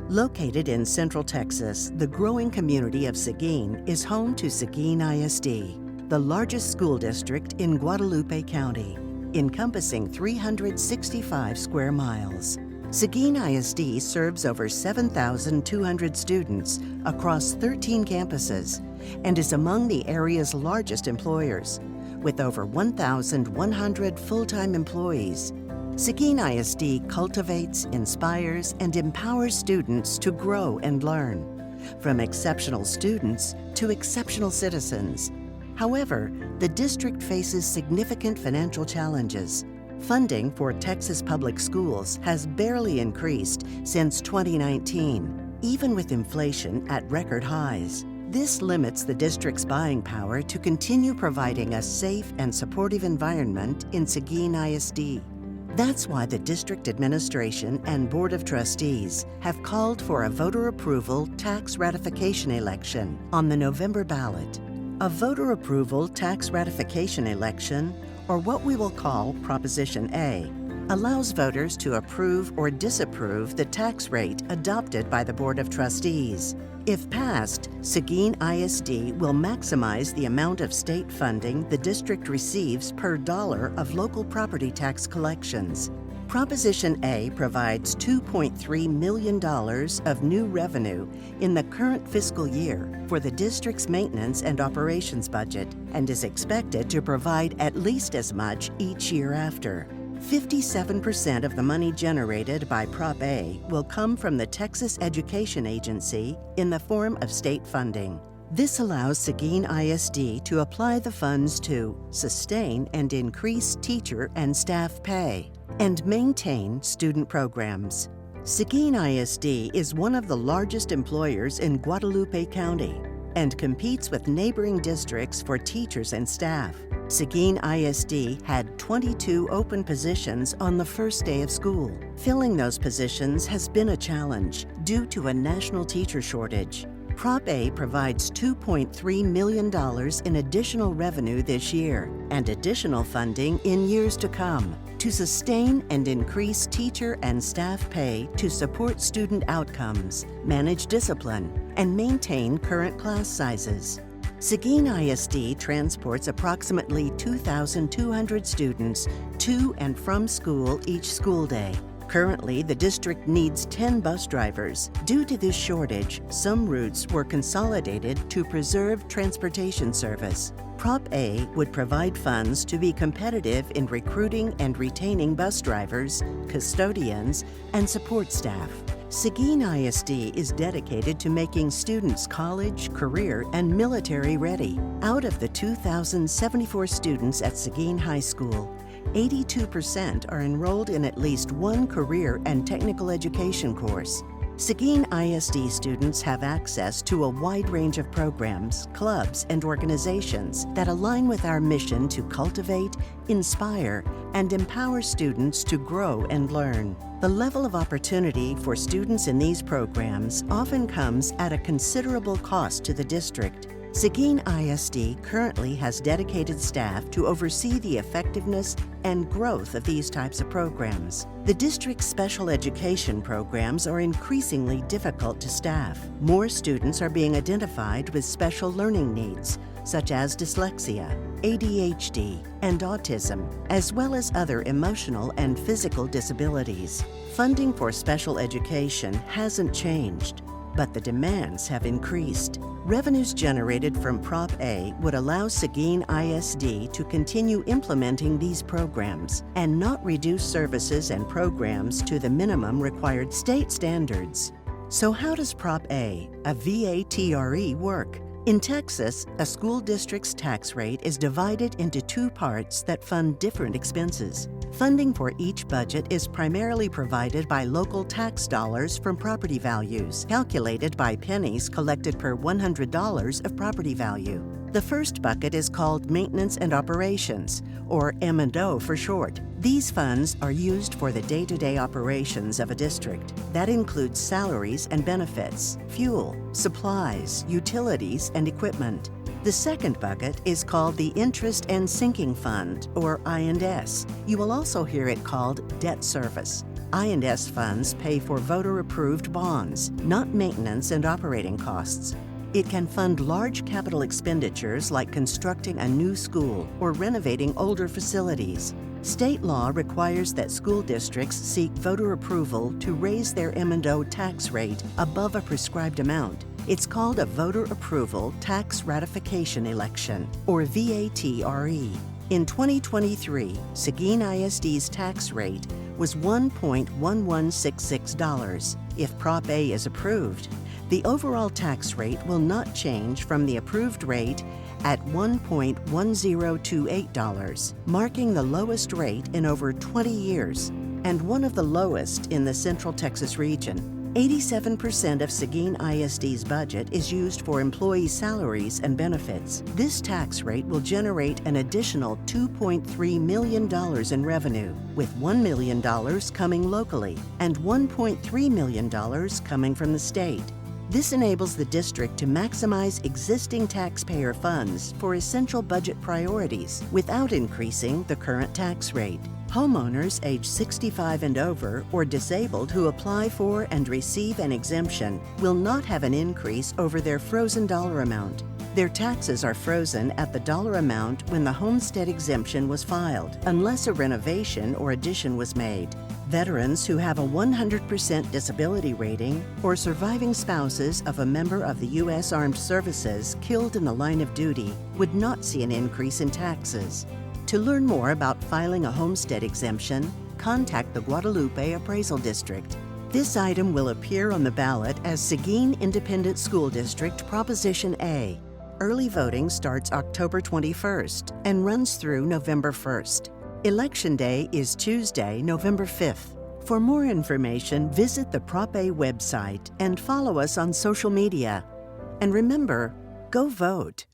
Located in Central Texas, the growing community of Seguin is home to Seguin ISD, the largest school district in Guadalupe County, encompassing 365 square miles. Seguin ISD serves over 7,200 students across 13 campuses and is among the area's largest employers, with over 1,100 full-time employees. Seguin ISD cultivates, inspires, and empowers students to grow and learn, from exceptional students to exceptional citizens. However, the district faces significant financial challenges. Funding for Texas public schools has barely increased since 2019, even with inflation at record highs. This limits the district's buying power to continue providing a safe and supportive environment in Seguin ISD. That's why the district administration and Board of Trustees have called for a voter approval tax ratification election on the November ballot. A voter approval tax ratification election, or what we will call Proposition A, allows voters to approve or disapprove the tax rate adopted by the Board of Trustees. If passed, Seguin ISD will maximize the amount of state funding the district receives per dollar of local property tax collections. Proposition A provides $2.3 million of new revenue in the current fiscal year for the district's maintenance and operations budget and is expected to provide at least as much each year after. 57% of the money generated by Prop A will come from the Texas Education Agency in the form of state funding. This allows Seguin ISD to apply the funds to sustain and increase teacher and staff pay and maintain student programs. Seguin ISD is one of the largest employers in Guadalupe County and competes with neighboring districts for teachers and staff. Seguin ISD had 22 open positions on the first day of school. Filling those positions has been a challenge due to a national teacher shortage. Prop A provides $2.3 million in additional revenue this year and additional funding in years to come to sustain and increase teacher and staff pay to support student outcomes, manage discipline, and maintain current class sizes. Seguin ISD transports approximately 2,200 students to and from school each school day. Currently, the district needs 10 bus drivers. Due to this shortage, some routes were consolidated to preserve transportation service. Prop A would provide funds to be competitive in recruiting and retaining bus drivers, custodians, and support staff. Seguin ISD is dedicated to making students college, career, and military ready. Out of the 2,074 students at Seguin High School, 82% are enrolled in at least one career and technical education course. Seguin ISD students have access to a wide range of programs, clubs, and organizations that align with our mission to cultivate, inspire, and empower students to grow and learn. The level of opportunity for students in these programs often comes at a considerable cost to the district. Seguin ISD currently has dedicated staff to oversee the effectiveness and growth of these types of programs. The district's special education programs are increasingly difficult to staff. More students are being identified with special learning needs, such as dyslexia, ADHD, and autism, as well as other emotional and physical disabilities. Funding for special education hasn't changed, but the demands have increased. Revenues generated from Prop A would allow Seguin ISD to continue implementing these programs and not reduce services and programs to the minimum required state standards. So how does Prop A, a VATRE, work? In Texas, a school district's tax rate is divided into two parts that fund different expenses. Funding for each budget is primarily provided by local tax dollars from property values, calculated by pennies collected per $100 of property value. The first bucket is called Maintenance and Operations, or M&O for short. These funds are used for the day-to-day operations of a district. That includes salaries and benefits, fuel, supplies, utilities, and equipment. The second bucket is called the Interest and Sinking Fund, or I&S. You will also hear it called debt service. I&S funds pay for voter-approved bonds, not maintenance and operating costs. It can fund large capital expenditures like constructing a new school or renovating older facilities. State law requires that school districts seek voter approval to raise their M&O tax rate above a prescribed amount. It's called a Voter Approval Tax Ratification Election, or VATRE. In 2023, Seguin ISD's tax rate was $1.1166. If Prop A is approved, the overall tax rate will not change from the approved rate at $1.1028, marking the lowest rate in over 20 years and one of the lowest in the Central Texas region. 87% of Seguin ISD's budget is used for employee salaries and benefits. This tax rate will generate an additional $2.3 million in revenue, with $1 million coming locally and $1.3 million coming from the state. This enables the district to maximize existing taxpayer funds for essential budget priorities without increasing the current tax rate. Homeowners age 65 and over or disabled who apply for and receive an exemption will not have an increase over their frozen dollar amount. Their taxes are frozen at the dollar amount when the homestead exemption was filed, unless a renovation or addition was made. Veterans who have a 100% disability rating or surviving spouses of a member of the U.S. Armed Services killed in the line of duty would not see an increase in taxes. To learn more about filing a homestead exemption, contact the Guadalupe Appraisal District. This item will appear on the ballot as Seguin Independent School District Proposition A. Early voting starts October 21st and runs through November 1st. Election Day is Tuesday, November 5th. For more information, visit the Prop A website and follow us on social media. And remember, go vote.